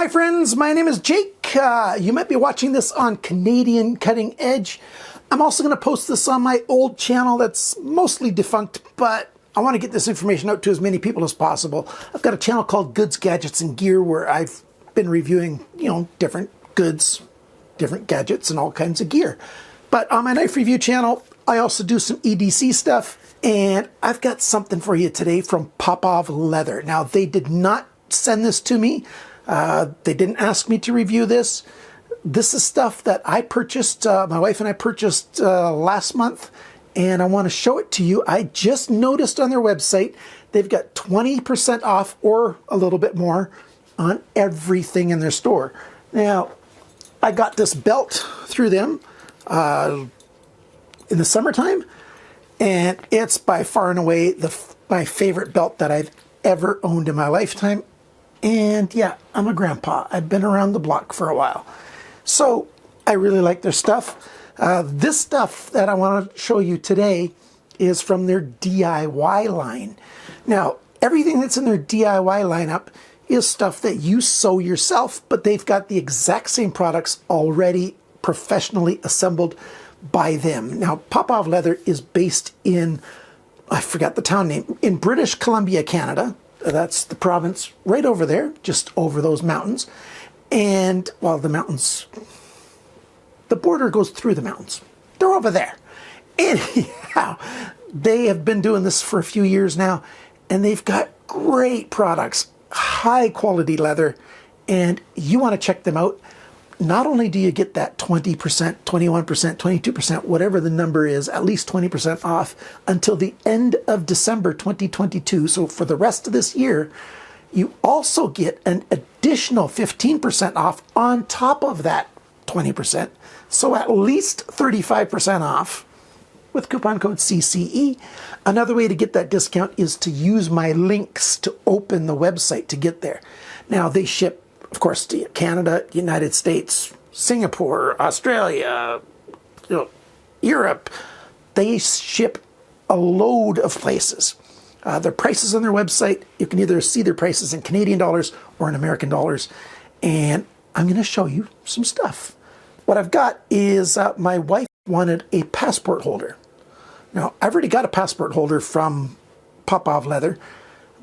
Hi friends, my name is Jake. You might be watching this on Canadian Cutting Edge. I'm also going to post this on my old channel that's mostly defunct, but I want to get this information out to as many people as possible. I've got a channel called Goods, Gadgets, and Gear where I've been reviewing, different goods, different gadgets, and all kinds of gear. But on my knife review channel, I also do some EDC stuff, and I've got something for you today from POPOV Leather. Now, they did not send this to me. They didn't ask me to review this. This is stuff that I purchased, my wife and I purchased last month, and I want to show it to you. I just noticed on their website they've got 20% off or a little bit more on everything in their store. Now, I got this belt through them in the summertime, and it's by far and away my favorite belt that I've ever owned in my lifetime. And yeah, I'm a grandpa. I've been around the block for a while. So I really like their stuff. This stuff that I want to show you today is from their DIY line. Now, everything that's in their DIY lineup is stuff that you sew yourself, but they've got the exact same products already professionally assembled by them. Now, POPOV Leather is based in, I forgot the town name, in British Columbia, Canada. That's the province right over there, just over those mountains. And, well, the mountains, the border goes through the mountains. They're over there. Anyhow, they have been doing this for a few years now, and they've got great products, high quality leather, and you want to check them out. Not only do you get that 20%, 21%, 22%, whatever the number is, at least 20% off until the end of December 2022. So for the rest of this year, you also get an additional 15% off on top of that 20%. So at least 35% off with coupon code CCE. Another way to get that discount is to use my links to open the website to get there. Now they ship, of course, to Canada, United States, Singapore, Australia, Europe. They ship a load of places. Their prices on their website, you can either see their prices in Canadian dollars or in American dollars. And I'm going to show you some stuff. What I've got is my wife wanted a passport holder. Now, I've already got a passport holder from POPOV Leather,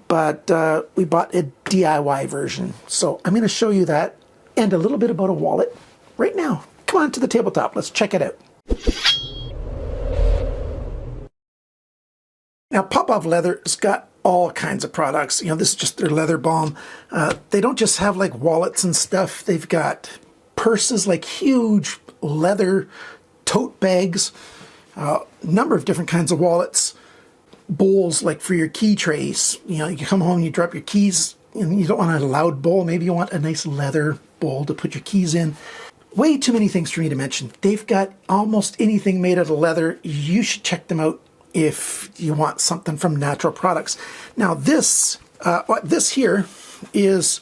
but we bought a DIY version. So I'm going to show you that and a little bit about a wallet right now. Come on to the tabletop. Let's check it out. Now, POPOV Leather has got all kinds of products. This is just their leather balm. They don't just have like wallets and stuff. They've got purses, like huge leather tote bags, number of different kinds of wallets. Bowls like for your key trays. You come home, you drop your keys, and you don't want a loud bowl. Maybe you want a nice leather bowl to put your keys in. Way too many things for me to mention. They've got almost anything made out of leather. You should check them out if you want something from natural products. Now this here is,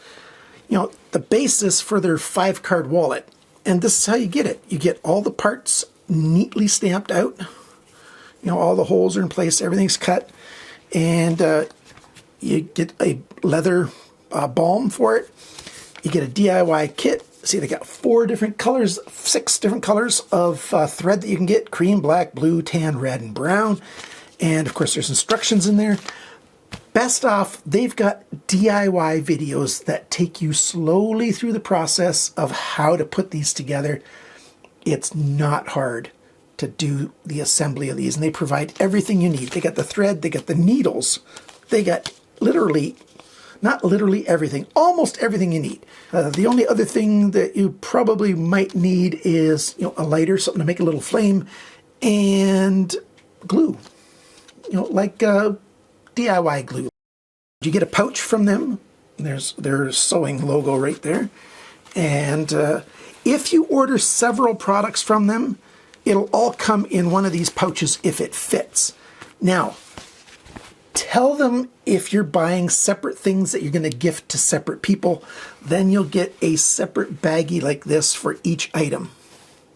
the basis for their 5-card wallet. And this is how you get it. You get all the parts neatly stamped out. All the holes are in place, everything's cut, and you get a leather balm for it. You get a DIY kit. See, they got 4 different colors, 6 different colors of thread that you can get: cream, black, blue, tan, red, and brown. And of course, there's instructions in there. Best off, they've got DIY videos that take you slowly through the process of how to put these together. It's not hard to do the assembly of these, and they provide everything you need. They got the thread, they got the needles, they got literally, not literally everything, almost everything you need. The only other thing that you probably might need is, a lighter, something to make a little flame, and glue, like DIY glue. You get a pouch from them. There's their sewing logo right there. And if you order several products from them, it'll all come in one of these pouches if it fits. Now, tell them if you're buying separate things that you're going to gift to separate people, then you'll get a separate baggie like this for each item.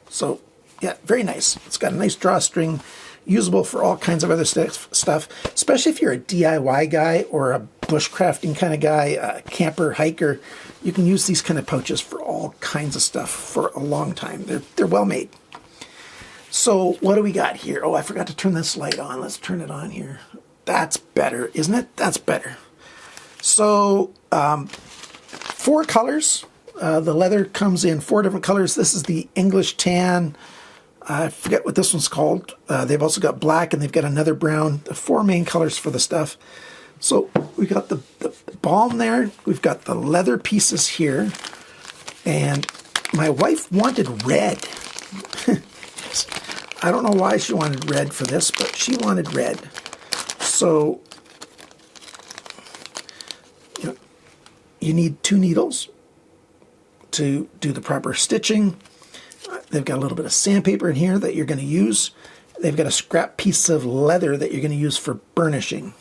So, yeah, very nice. It's got a nice drawstring, usable for all kinds of other stuff, especially if you're a DIY guy or a bushcrafting kind of guy, camper, hiker, you can use these kind of pouches for all kinds of stuff for a long time. They're well made. So what do we got here? Oh, I forgot to turn this light on. Let's turn it on here. That's better, isn't it? That's better. So 4 colors. The leather comes in 4 different colors. This is the English tan. I forget what this one's called. They've also got black and they've got another brown. The 4 main colors for the stuff. So we got the balm there. We've got the leather pieces here. And my wife wanted red. I don't know why she wanted red for this, but she wanted red. So you need 2 needles to do the proper stitching. They've got a little bit of sandpaper in here that you're going to use. They've got a scrap piece of leather that you're going to use for burnishing.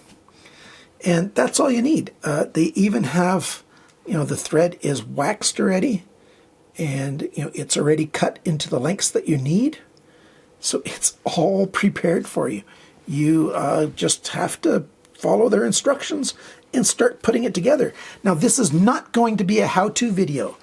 And that's all you need. They even have, the thread is waxed already. And, it's already cut into the lengths that you need. So it's all prepared for you. You just have to follow their instructions and start putting it together. Now, this is not going to be a how-to video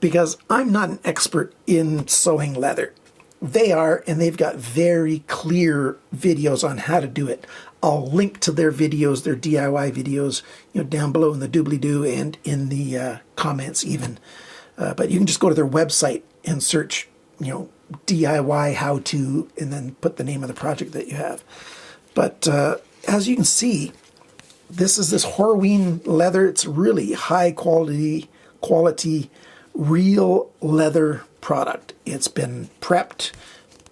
because I'm not an expert in sewing leather. They are, and they've got very clear videos on how to do it. I'll link to their videos, their DIY videos, down below in the doobly-doo and in the comments even. But you can just go to their website and search, DIY how-to, and then put the name of the project that you have. But as you can see, this is this Horween leather. It's really high quality, real leather product. It's been prepped,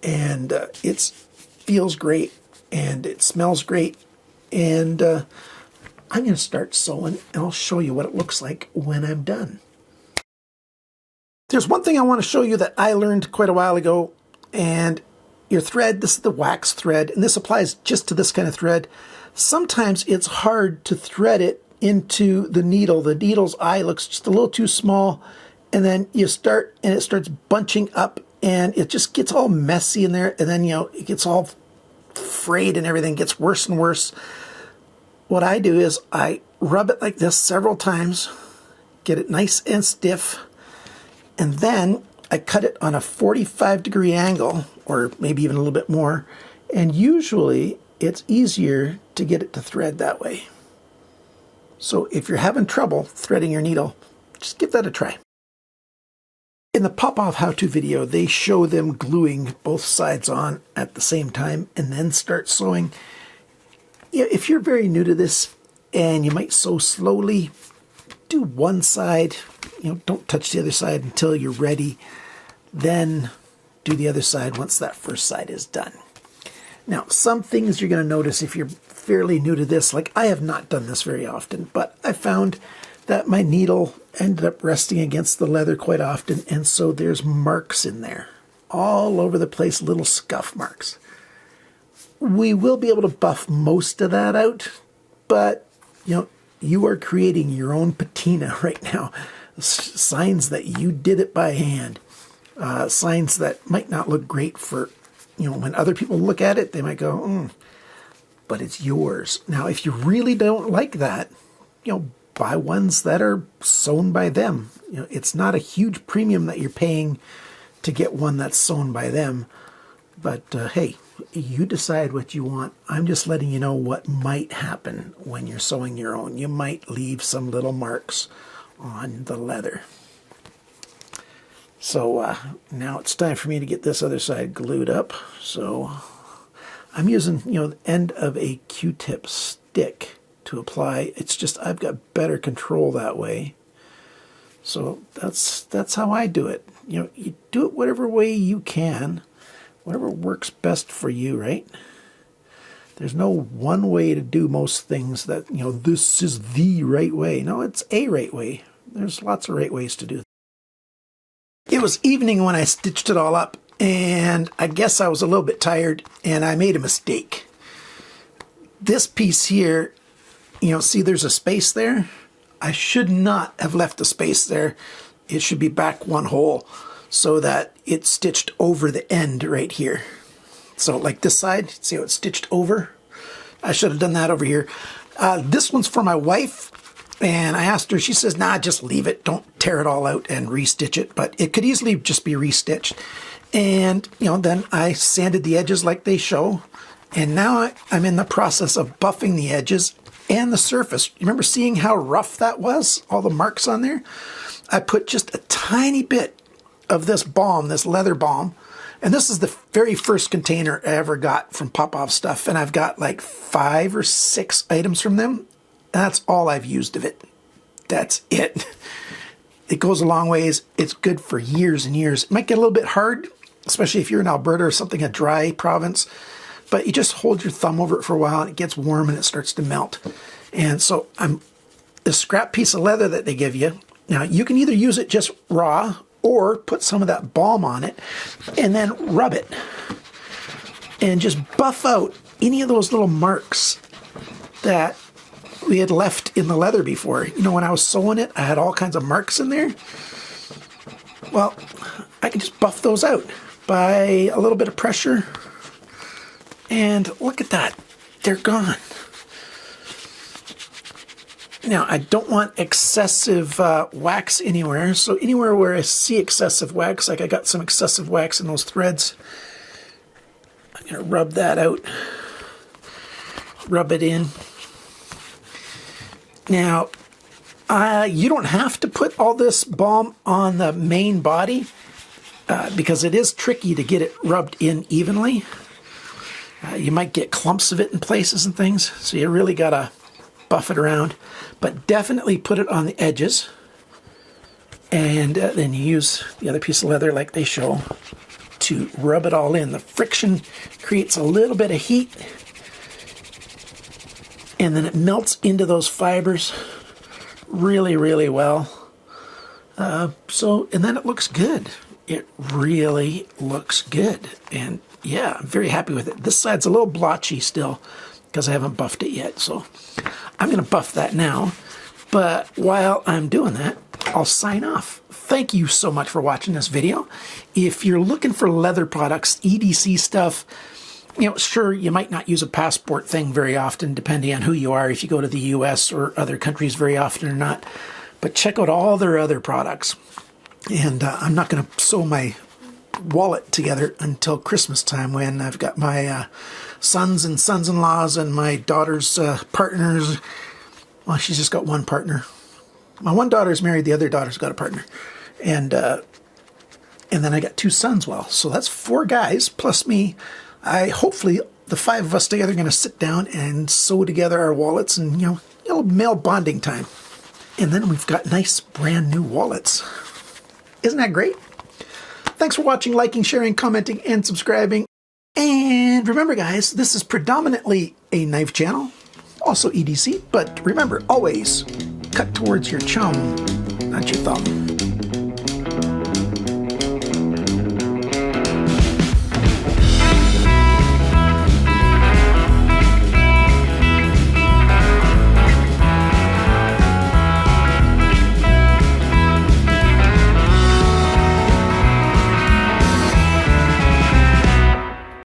and it feels great, and it smells great. And I'm going to start sewing, and I'll show you what it looks like when I'm done. There's one thing I want to show you that I learned quite a while ago, and your thread, this is the wax thread, and this applies just to this kind of thread. Sometimes it's hard to thread it into the needle. The needle's eye looks just a little too small, and then you start, and it starts bunching up, and it just gets all messy in there, and then, it gets all frayed and everything gets worse and worse. What I do is I rub it like this several times, get it nice and stiff, and then I cut it on a 45-degree angle, or maybe even a little bit more, and usually it's easier to get it to thread that way. So if you're having trouble threading your needle, just give that a try. In the POPOV how-to video, they show them gluing both sides on at the same time and then start sewing. If you're very new to this and you might sew slowly, do one side, don't touch the other side until you're ready. Then do the other side once that first side is done. Now, some things you're going to notice if you're fairly new to this, like I have not done this very often, but I found that my needle ended up resting against the leather quite often, and so there's marks in there, all over the place, little scuff marks. We will be able to buff most of that out, but, you are creating your own patina right now. Signs that you did it by hand. Signs that might not look great for, when other people look at it, they might go, but it's yours. Now, if you really don't like that, buy ones that are sewn by them. It's not a huge premium that you're paying to get one that's sewn by them. But hey, you decide what you want. I'm just letting you know what might happen when you're sewing your own. You might leave some little marks on the leather. So now it's time for me to get this other side glued up. So I'm using, the end of a Q-tip stick to apply. It's just I've got better control that way. So that's how I do it. You do it whatever way you can, whatever works best for you, right? There's no one way to do most things that, this is the right way. No, it's a right way. There's lots of right ways to do it. It was evening when I stitched it all up, and I guess I was a little bit tired, and I made a mistake. This piece here, see there's a space there? I should not have left a space there. It should be back one hole so that it's stitched over the end right here. So like this side, see how it's stitched over? I should have done that over here. This one's for my wife, and I asked her, she says, nah, just leave it. Don't tear it all out and restitch it, but it could easily just be restitched. And, then I sanded the edges like they show, and now I'm in the process of buffing the edges and the surface. Remember seeing how rough that was? All the marks on there? I put just a tiny bit of this balm, this leather balm, and this is the very first container I ever got from POPOV stuff, and I've got like 5 or 6 items from them. That's all I've used of it. That's it. It goes a long ways. It's good for years and years. It might get a little bit hard, especially if you're in Alberta or something, a dry province, but you just hold your thumb over it for a while and it gets warm and it starts to melt. And so the scrap piece of leather that they give you, now you can either use it just raw or put some of that balm on it and then rub it and just buff out any of those little marks that we had left in the leather before. When I was sewing it, I had all kinds of marks in there. Well, I can just buff those out by a little bit of pressure. And look at that. They're gone. Now, I don't want excessive wax anywhere. So anywhere where I see excessive wax, like I got some excessive wax in those threads, I'm going to rub that out. Rub it in. Now, you don't have to put all this balm on the main body because it is tricky to get it rubbed in evenly. You might get clumps of it in places and things, so you really got to buff it around. But definitely put it on the edges, and then you use the other piece of leather like they show to rub it all in. The friction creates a little bit of heat, and then it melts into those fibers really, really well. And then it looks good. It really looks good. And yeah, I'm very happy with it. This side's a little blotchy still because I haven't buffed it yet. So I'm going to buff that now. But while I'm doing that, I'll sign off. Thank you so much for watching this video. If you're looking for leather products, EDC stuff, sure, you might not use a passport thing very often, depending on who you are, if you go to the US or other countries very often or not. But check out all their other products. And I'm not going to sew my wallet together until Christmas time, when I've got my sons and sons-in-laws and my daughter's partners. Well, she's just got one partner. My one daughter's married, the other daughter's got a partner. And then I got 2 sons. Well, so that's 4 guys plus me. Hopefully the 5 of us together are going to sit down and sew together our wallets and, a little male bonding time. And then we've got nice brand new wallets. Isn't that great? Thanks for watching, liking, sharing, commenting, and subscribing. And remember, guys, this is predominantly a knife channel, also EDC, but remember, always cut towards your chum, not your thumb.